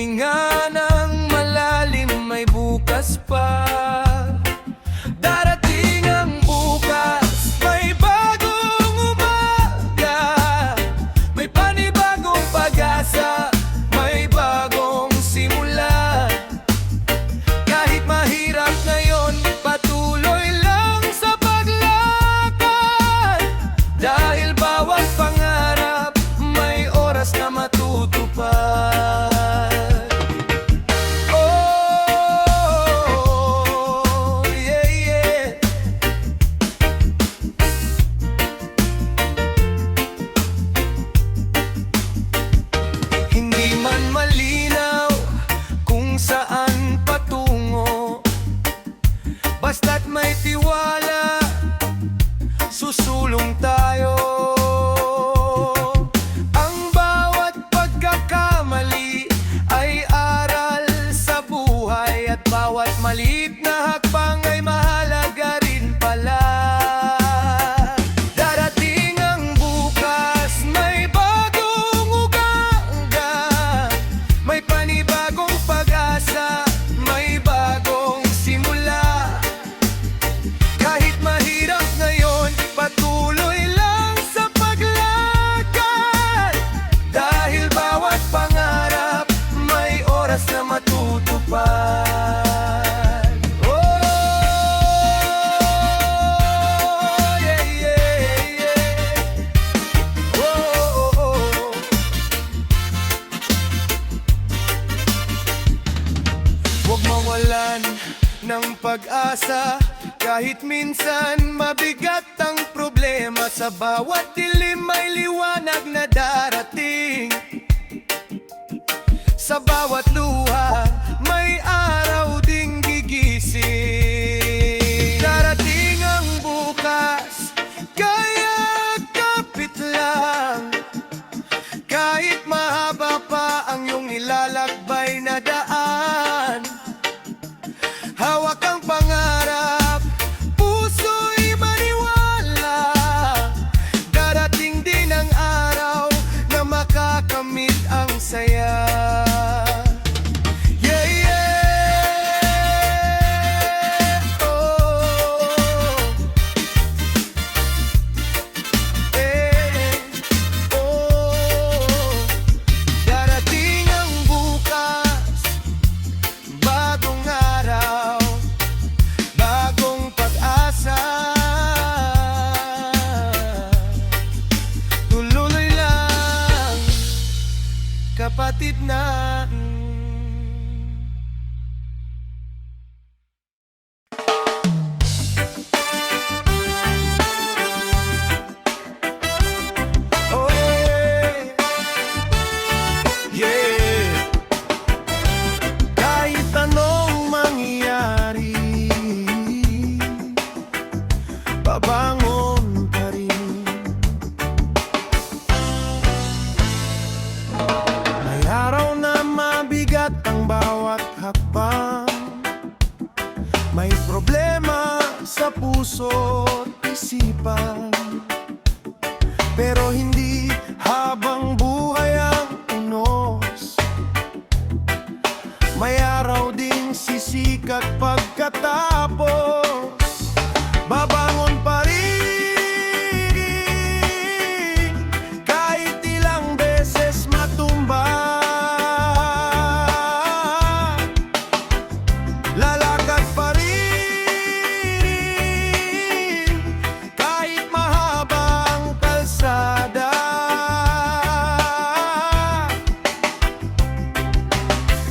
Huminga ng malalim, may bukas pa. Darating ang bukas, may bagong umaga, may panibagong pag-asa, may bagong simula. Kahit mahirap ngayon, patuloy lang sa paglakad, dahil bawat pangarap may oras na matutupad. Hindi man malinaw kung saan patungo, basta't may tiwala, susulong tayo. Ang bawat pagkakamali ay aral sa buhay, at bawat maliit na hakbang ay mahalaga rin pala. Darating ang bukas, may bagong umaga, may panibagong pag-asa, may bagong simula. Kahit mahirap ngayon, patuloy lang sa paglakad, dahil bawat pangarap may oras na matutupad. Huwag mawalan ng pag-asa, kahit minsan mabigat ang problema. Sa bawat dilim may liwanag na darating, sa bawat luha may araw ding gigising. Darating ang bukas, kaya kapit lang, kahit mahaba pa ang iyong nilalakbay na daan. Hawak ang pangarap, puso'y maniwala, darating din ang araw na makakamit ang saya. Yeah, yeah. Oh. Eh, oh. Darating ang bukas, bagong araw, bagong pag-asa. Tuloy lang, kapatid na. Oh yeah, yeah. Kahit anong mangyari, babangon pa rin. May araw na mabigat ang bawat hakbang, may problema sa puso't isipan, pero hindi habang buhay ang unos. May araw ding sisikat pagkatapos, babangon pa rin, kahit ilang beses matumba. Lalakad pa rin, kahit mahaba ang kalsada.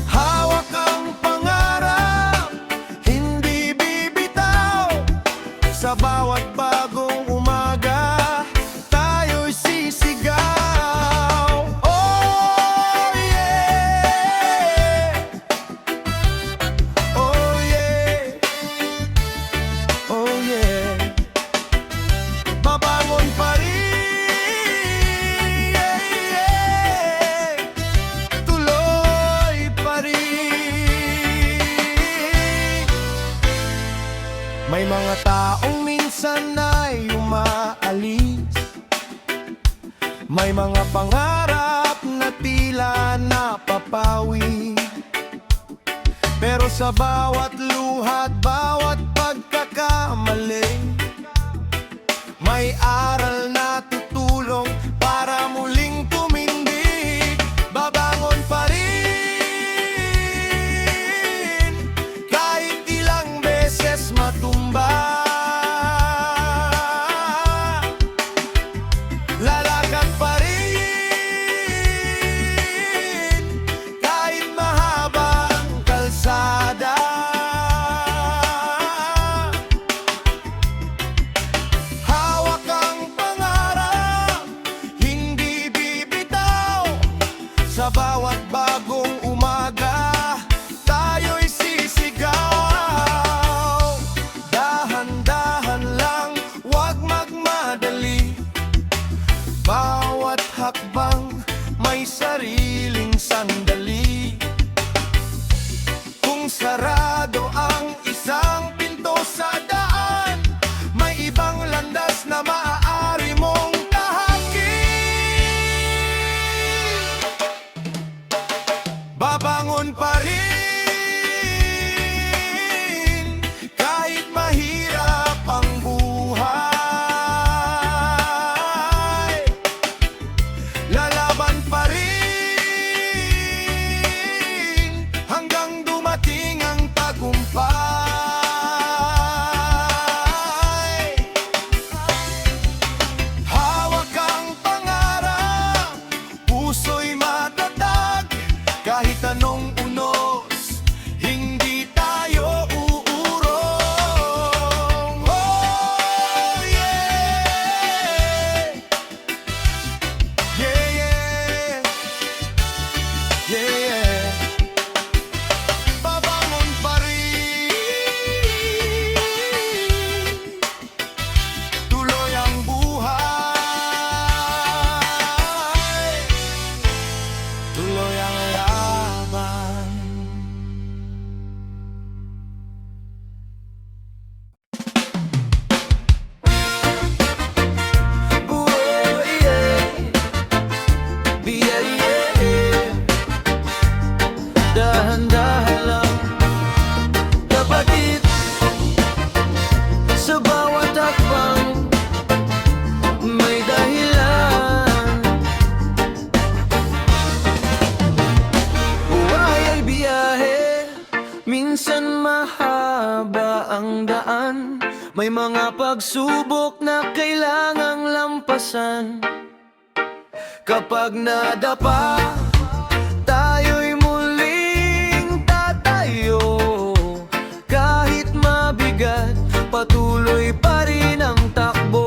Hawak ang pangarap, hindi bibitaw, sa bawat bagong umaga tayo'y sisigaw. Oh yeah, oh yeah, oh yeah. Babangon pa rin, yeah, yeah. Tuloy pa rin. May mga taong minsan ay umaalis, may mga pangarap na tila napapawi. sa bawat luha at bawat pagkakamali. May aral na tutulong para muling tumindig. Babangon pa rin kahit ilang beses matumba. Lalakad pa rin kahit mahaba ang kalsada. Hawak ang pangarap, hindi bibitaw. Sa bawat bagong umaga, tayo'y sisigaw. Dahan-dahan lang, huwag magmadali. Bawat hakbang may sariling sandali. Kung sarado ang isang pinto sa daan, may ibang landas na maaari mong tahakin. Babangon pa rin kahit mahirap ang buhay. Lalaban pa rin hanggang dumating ang tagumpay. Hawak ang pangarap, puso'y matatag. Kahit anong unos, hindi tayo uurong. Oh yeah, yeah, yeah, yeah, yeah. Babangon pa rin, tuloy ang buhay, tuloy ang laban. Oh yeah, yeah, yeah. Dahan-dahan lang, kapatid. Sa bawat hakbang may dahilan. Buhay ay biyahe, minsan mahaba ang daan. May mga pagsubok na kailangang lampasan. Kapag nadapa, tayo'y muling tatayo. Kahit mabigat, patuloy pa rin ang takbo.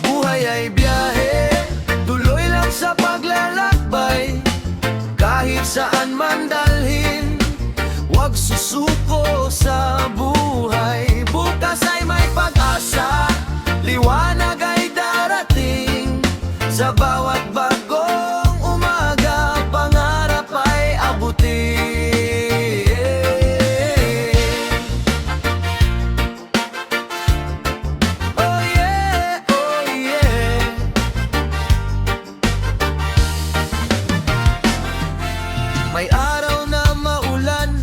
Buhay ay biyahe, tuloy lang sa paglalakbay. Kahit saan man dalhin, huwag susuko sa buhay. Bukas ay may pag-asa, liwanag ay darating. Sa bawat bagong umaga, pangarap ay abutin. Oh yeah, oh yeah. May araw na maulan,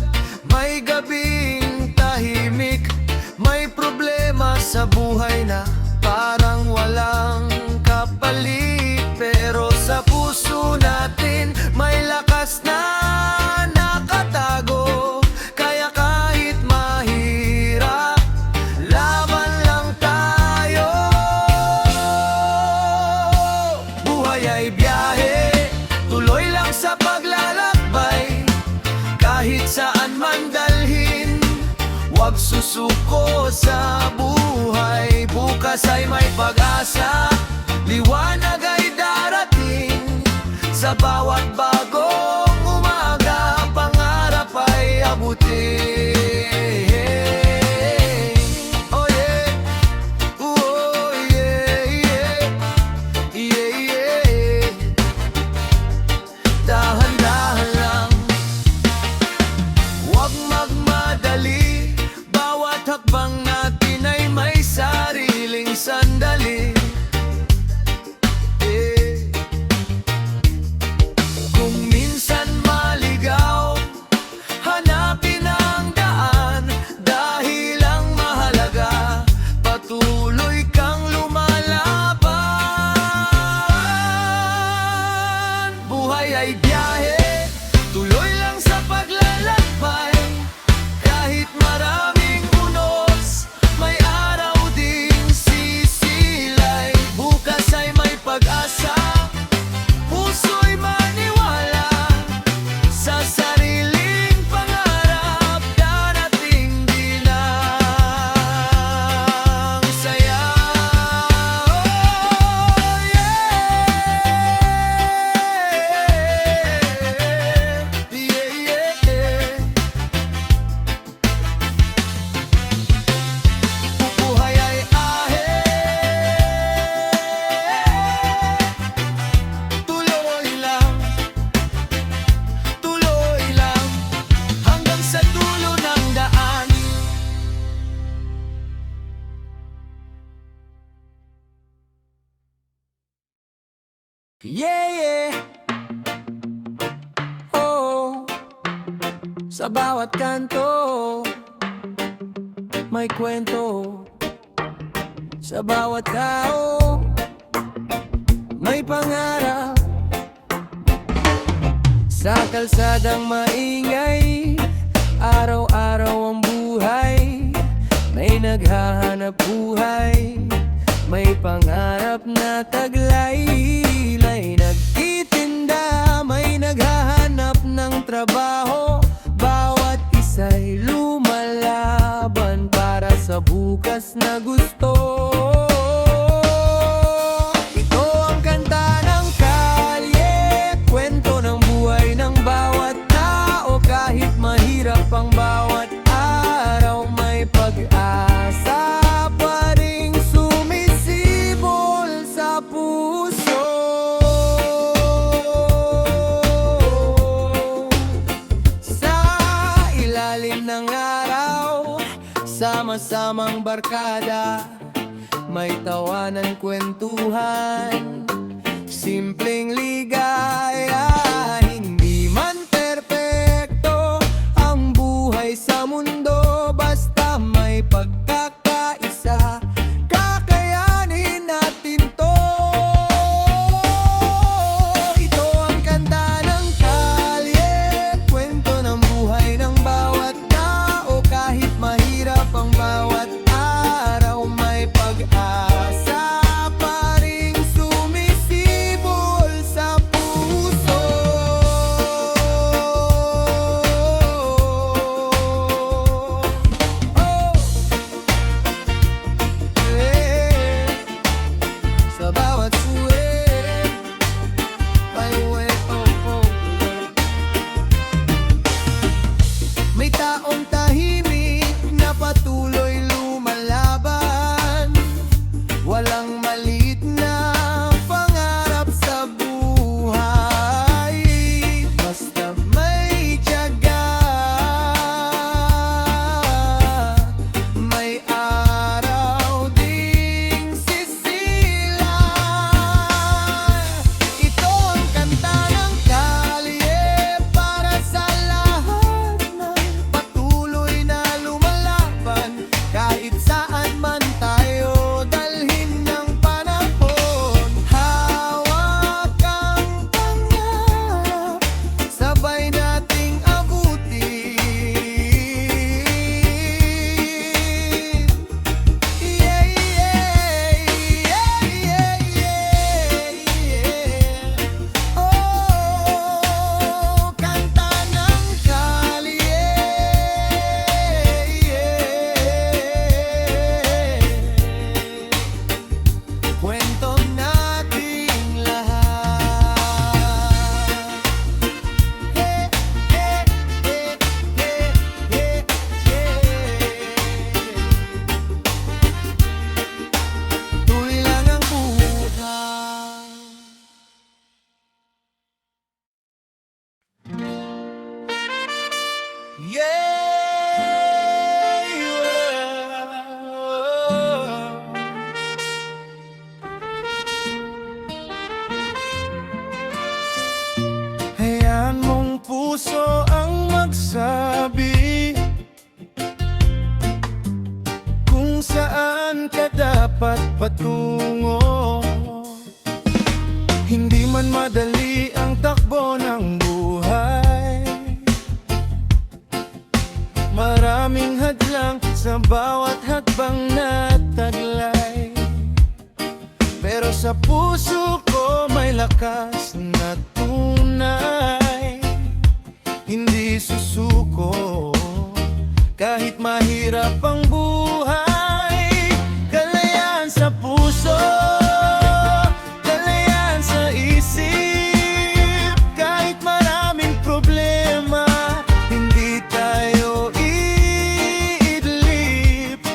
may gabing tahimik. May problema sa buhay na parang walang kapalit. Pero sa puso natin may lakas na nakatago. Kaya kahit mahirap, laban lang tayo. Buhay ay biyahe, tuloy lang sa paglalakbay. Kahit saan man dalhin, huwag susuko sa buhay. Bukas ay may pag-asa, liwanag ay darating. Sa bawat bagong umaga, pangarap ay abutin. Oh yeah, oh yeah, yeah, yeah, yeah. Dahan-dahan lang, huwag magmadali. Bawat hakbang natin ay may sariling sandali. pag-asa. Puso'y maniwala sa sariling pangarap. Darating din ang saya. Oh, yeah. Buhay ay ahe, tuloy lang, hanggang sa dulo ng daan. Yeah. Oh, sa bawat kanto may kwento, sa bawat tao may pangarap. Sa kalsadang maingay, araw-araw ang buhay. May naghahanap buhay, may pangarap na taglay. May nagtitinda, may naghahanap ng trabaho. Bawat isa'y lumalaban para sa bukas na gusto. Ito ang kanta ng kalye, kwento ng buhay ng bawat tao. Kahit mahirap ang bawat araw, may pag-asa pa ring sumisibol sa puso. Sa ilalim ng araw, sama-samang barkada, may tawanan, kwentuhan, simpleng ligaya. Hindi man perpekto ang buhay sa mundo, basta may pagkakaisa, kakayanin natin to. Ito ang kanta ng kalye, kwento ng buhay ng bawat tao. Kahit mahirap ang bawat araw, may pag-asa pa ring sumisibol sa puso. Sa bawat suwet, may taong tahimik na patuloy lumalaban. Walang maliit na pangarap sa buhay, basta may tiyaga, may araw ding sisilan. Ito ang kanta ng kalye, para sa lahat ng patuloy na lumalaban. Kahit saan man tayo dalhin ng panahon, hawak ang pangarap, sabay nating abutin. Oh, kanta ng kalye, kwento nating lahat. Tuloy lang ang buhay. Hayaan mong puso ang magsabi kung saan ka dapat patungo. Hindi man madali ang takbo ng buhay, maraming hadlang sa bawat hakbang na taglay. Pero sa puso ko may lakas na tunay, hindi susuko kahit mahirap ang buhay. Kalayaan sa puso, kalayaan sa isip, kahit maraming problema hindi tayo iidlip.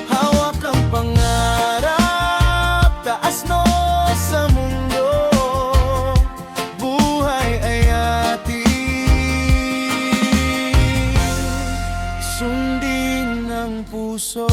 Hawak ang pangarap, taas no sa mundo, buhay ay atin, sundin ng puso.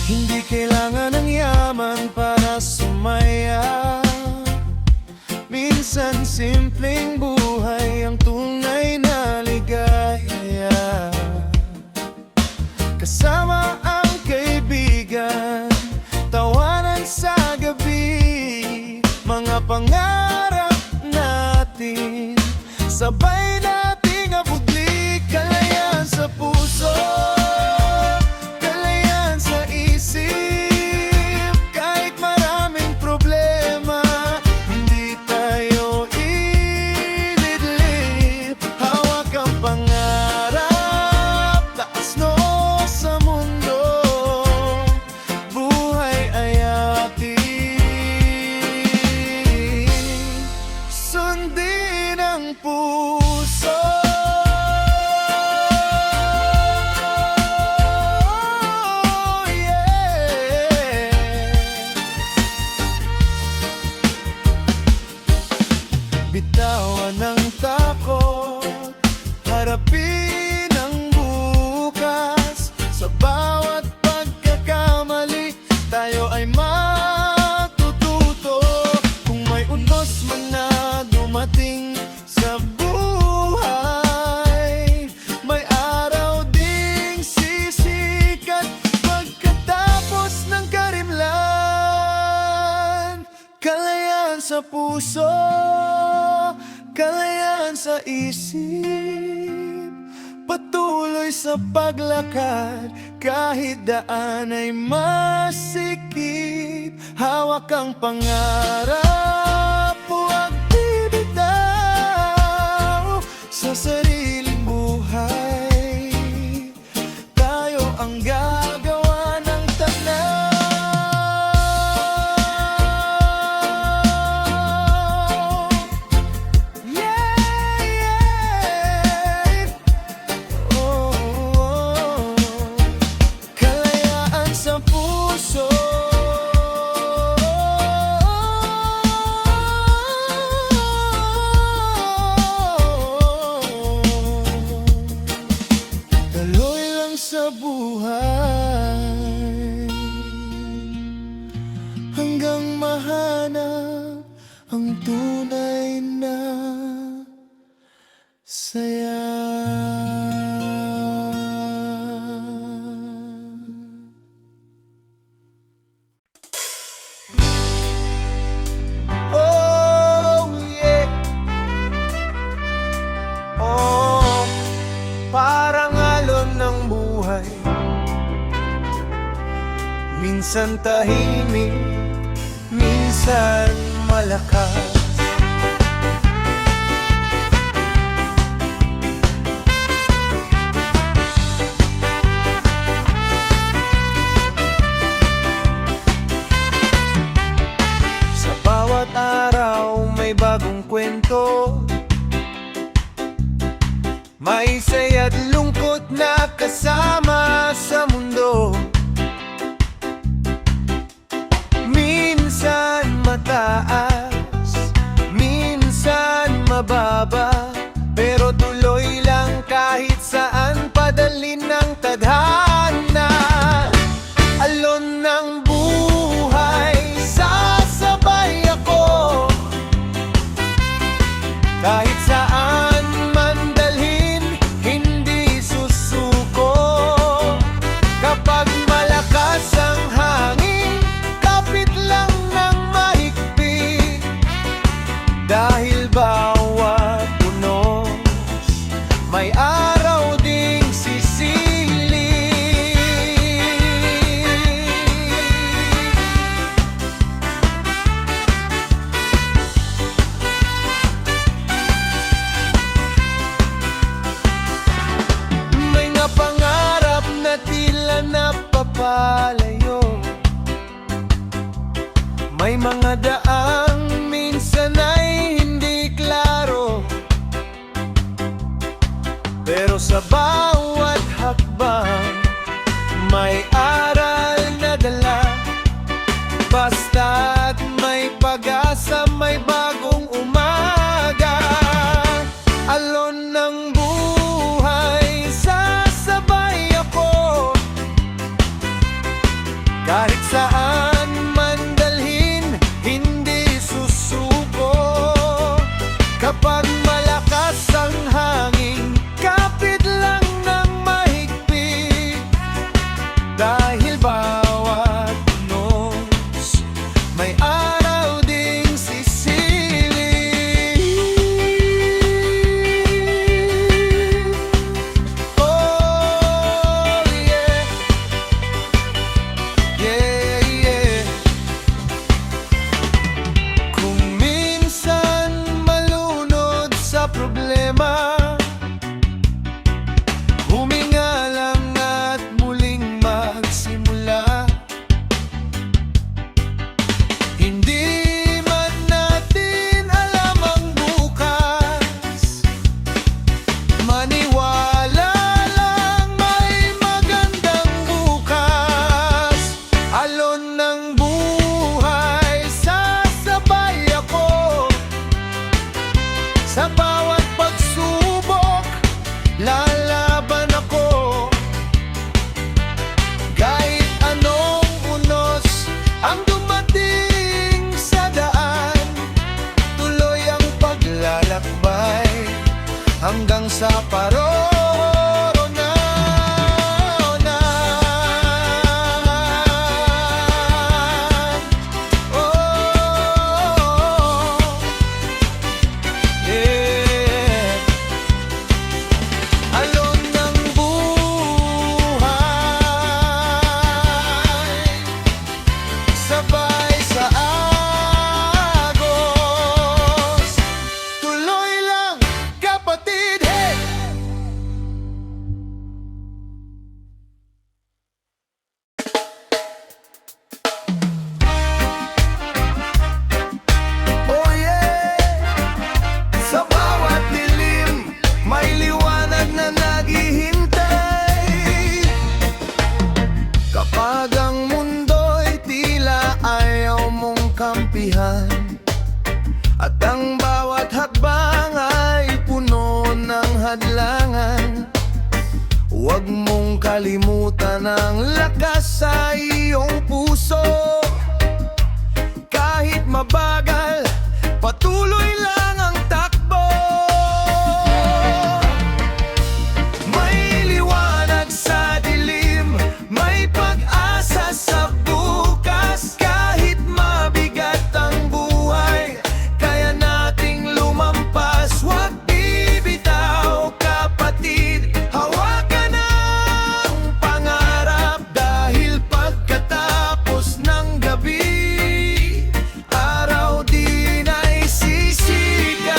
Hindi kailangan ng yaman para sumaya, minsan simpleng buhay ang tunay na ligaya. Kasama ang kaibigan, tawanan sa gabi, mga pangarap natin sabay nating abugli. Kalayaan sa puso, kalayaan sa isip, kahit maraming problema hindi tayo ilidlip. Hawak ang pangarap, taas no sa mundo, buhay ay atin, sundin ang puso. Bitawan ang takot, harapin ang bukas. Sa bawat pagkakamali, tayo ay matututo. Kung may unos man na dumating sa buhay, may araw ding sisikat pagkatapos ng karimlan. Kalayaan sa puso, kalayaan sa isip, patuloy sa paglakad kahit daan ay masikip. Hawak ang pangarap, huwag bibitaw sa sariling buhay. Tayo ang gagawa ng tanaw. Kalayaan sa puso, daloy lang sa buhay, hanggang mahanap ang tunay na saya. Oh yeah, oh, parang alon ng buhay, minsan tahimik, minsan malakas. Sa bawat araw may bagong kwento, may saya't lungkot na kasama sa mundo. Minsan mataas, minsan mababa, pero tuloy lang kahit saan padalin ng tadhana. Alon ng buhay, sasabay ako, kahit saan man dalhin, hindi Sa bawat hakbang may aral na dala. Basta't may pag-asa, may bagong umaga. Alon ng buhay, sasabay ako. Kahit saan man dalhin, hindi susuko. Kapag malakas ang hangin, kapit lang ng mahigpit. Dahil bawat unos may araw ding sisilip. Oh yeah, yeah, yeah. Kung minsan malunod sa problema, huminga lang at muling magsimula. Hindi man natin alam ang bukas, maniwala lang may magandang bukas. Alon ng buhay, sasabay ako. Sa bawat pagsubok, lalaban ako. Kahit anong unos ang dumating sa daan, tuloy ang paglalakbay hanggang sa paroroonan. Oh, yeah. Alon ng buhay, sabay sa agos. Tuloy lang, kapatid, hey! Oh yeah! Sa bawat dilim, may liwanag na naghihintay. Kapag ang mundo'y tila ayaw mong kampihan, at ang bawat hakbang ay puno ng hadlangan, huwag mong kalimutan ang lakas sa iyong puso. Kahit mabagal, patuloy lang ang takbo. May liwanag sa dilim, may pag-asa sa bukas. Kahit mabigat ang buhay, kaya nating lumampas. Huwag bibitaw, kapatid, hawakan ang pangarap. Dahil pagkatapos ng gabi, araw din ay sisikat.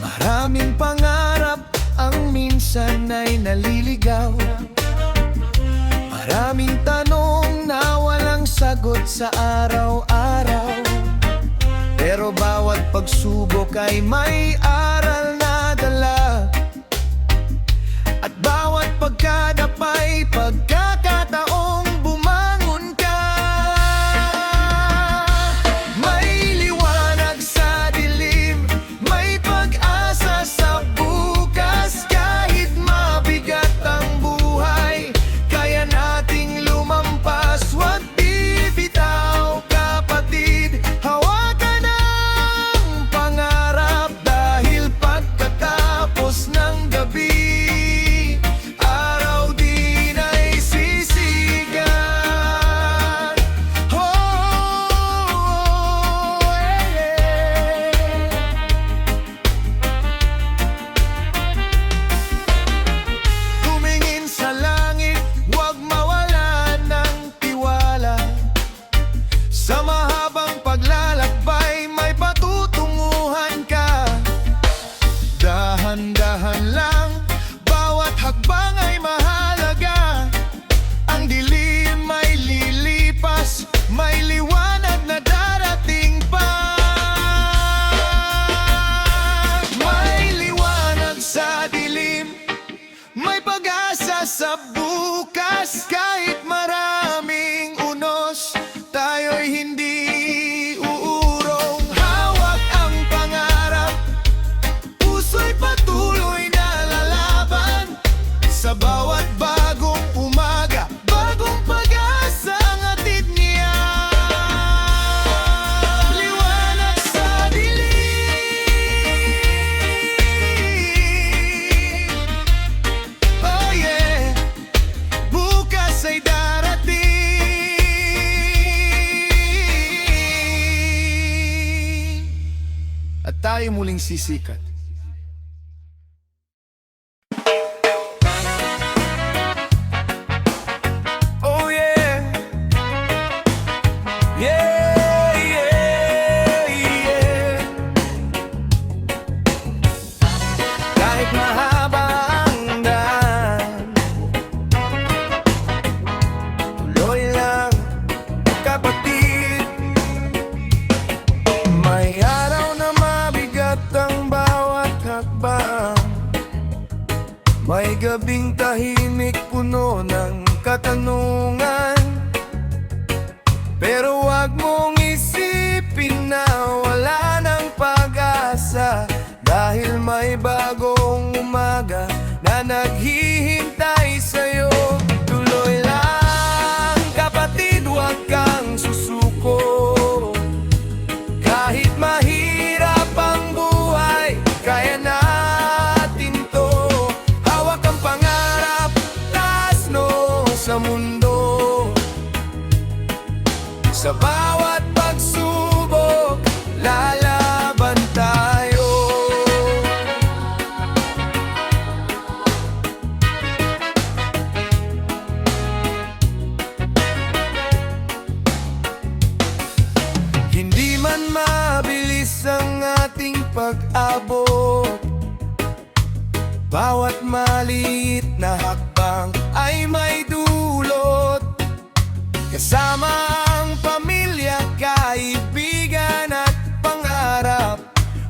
Maraming pangarap ang minsan ay naliligaw. Maraming tanong na walang sagot sa araw-araw. Pero bawat pagsubok ay may aral na dala. At bawat pagkadapay, pagkakataong bumangon ka. May liwanag sa dilim, may pag-asa sa bukas. Kahit mabigat ang buhay, kaya nating lumampas. Huwag bibitaw, kapatid, hawakan ang pangarap. Dahil tayo muling sisikat. Oh yeah, yeah, yeah, yeah. Kahit mahaba ang daan, tuloy lang kapatid. May araw na mabigat ang bawat hakbang, may gabing tahimik puno ng katanungan. Pero wag mong isipin na wala ng pag-asa, dahil may bagong umaga na naghihintay sa'yo. Tuloy lang kapatid, wag kang susuko. Kahit mahirap ang buhay, kaya natin to. Hawak ang pangarap, taas no sa mundo. Sa bawat pagsubok, lalaban tayo. Hindi man mabilis ang ating pag-abot, bawat maliit na hakbang ay may dulot. Kasama ang pamilya, kaibigan at pangarap,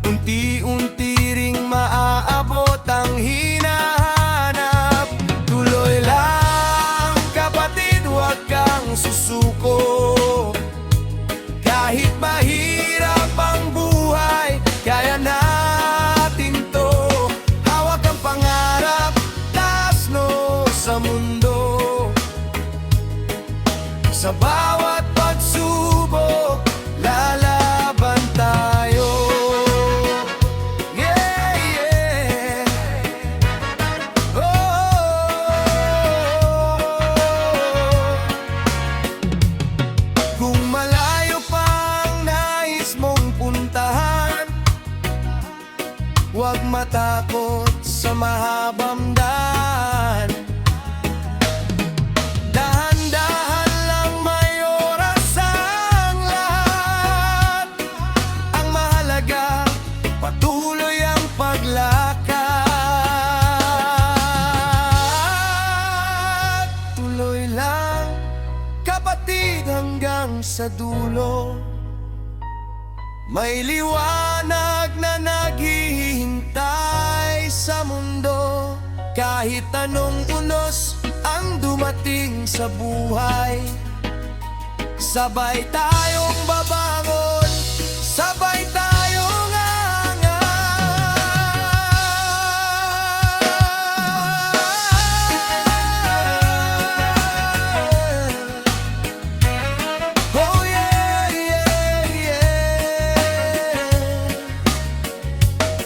unti-unti ring maaabot ang hinahanap. Tuloy lang kapatid, huwag kang susuko. Kahit mahirap ang buhay, kaya natin to. Hawak ang pangarap, taas no sa mundo. Sa bawat pagsubok, lalaban tayo. Yeah, yeah. Oh. Kung malayo pang nais mong puntahan, huwag matakot sa mahabang daan. Dahan-dahan lang, may oras ang lahat. Ang mahalaga, patuloy ang paglakad. Tuloy lang kapatid, hanggang sa dulo. May liwanag na naghihintay sa mundo. Kahit anong unos ang dumating sa buhay, sabay tayong babangon, sabay tayong aangat. Oh yeah, yeah, yeah.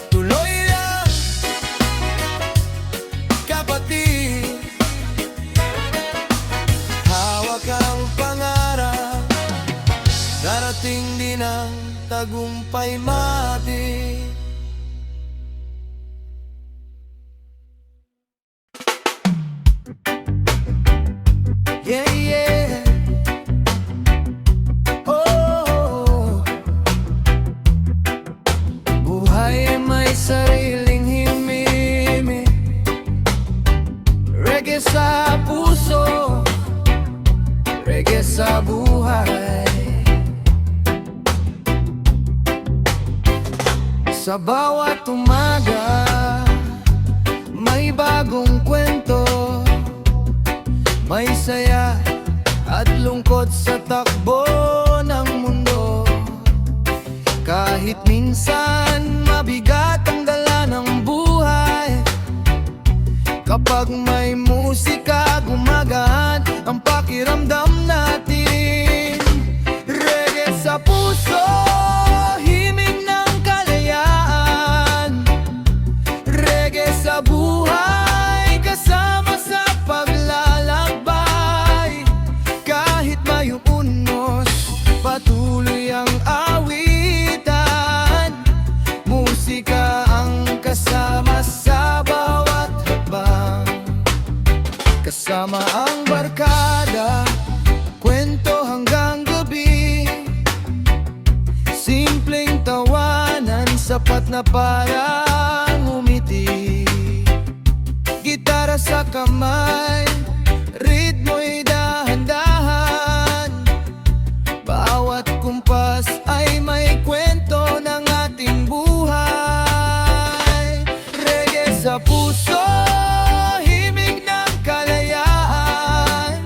Tuloy lang kapatid, hawak ang pangarap, darating din ang tagumpay matin. Yeah, yeah. Oh, buhay ay may sariling himimik, reggae sa puso, reggae sa buhay. Sa bawat umaga, may bagong kwento, may saya at lungkot sa takbo ng mundo. Kahit minsan mabigat ang dala ng buhay, kapag may musika, gumagaan ang pakiramdam natin. Reggae sa puso, himig ng kalayaan. Reggae sa buhay, kasama sa paglalakbay. Kahit may unos, patuloy ang awitan. Simpleng tawanan, sapat na parang umiti. Gitara sa kamay, ritmo'y dahan-dahan. Bawat kumpas ay may kwento ng ating buhay. Reggae sa puso, himig ng kalayaan.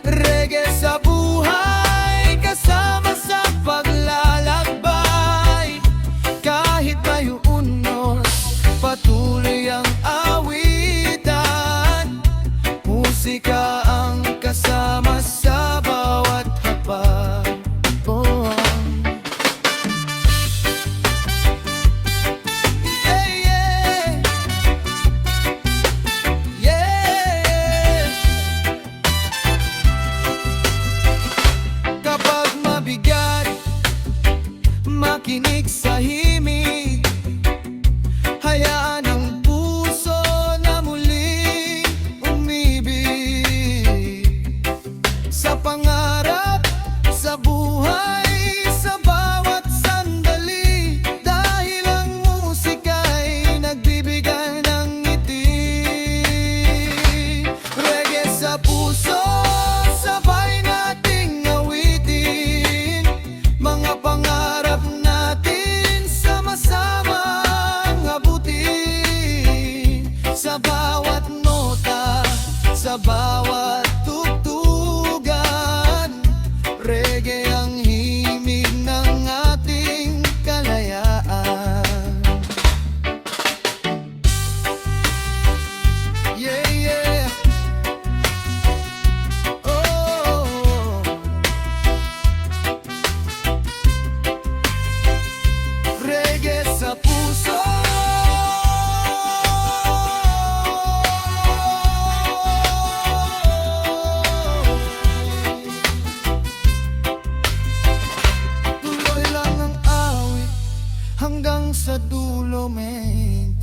Reggae sa buhay, kasama sa paglalakbay. Kahit may unos, patuloy ang awitan. Musika ang kasama sa bawat hapag. Oh. Yeah, yeah. Yeah. Kapag mabigat, makinig sa himig. Hayaan ang puso na muling umibig. Sa pangarap, sa buhay, sa bawat sandali. Dahil ang musika'y nagbibigay ng ngiti. Reggae sa puso, sabay nating awitin. Mga pangarap natin, sama-samang abutin. Sa bawat nota, sa bawat tugtugan, reggae ang himig ng ating kalayaan. Yeah, yeah. Oh. Reggae sa puso. Tuloy lang ang awit hanggang sa dulo, men.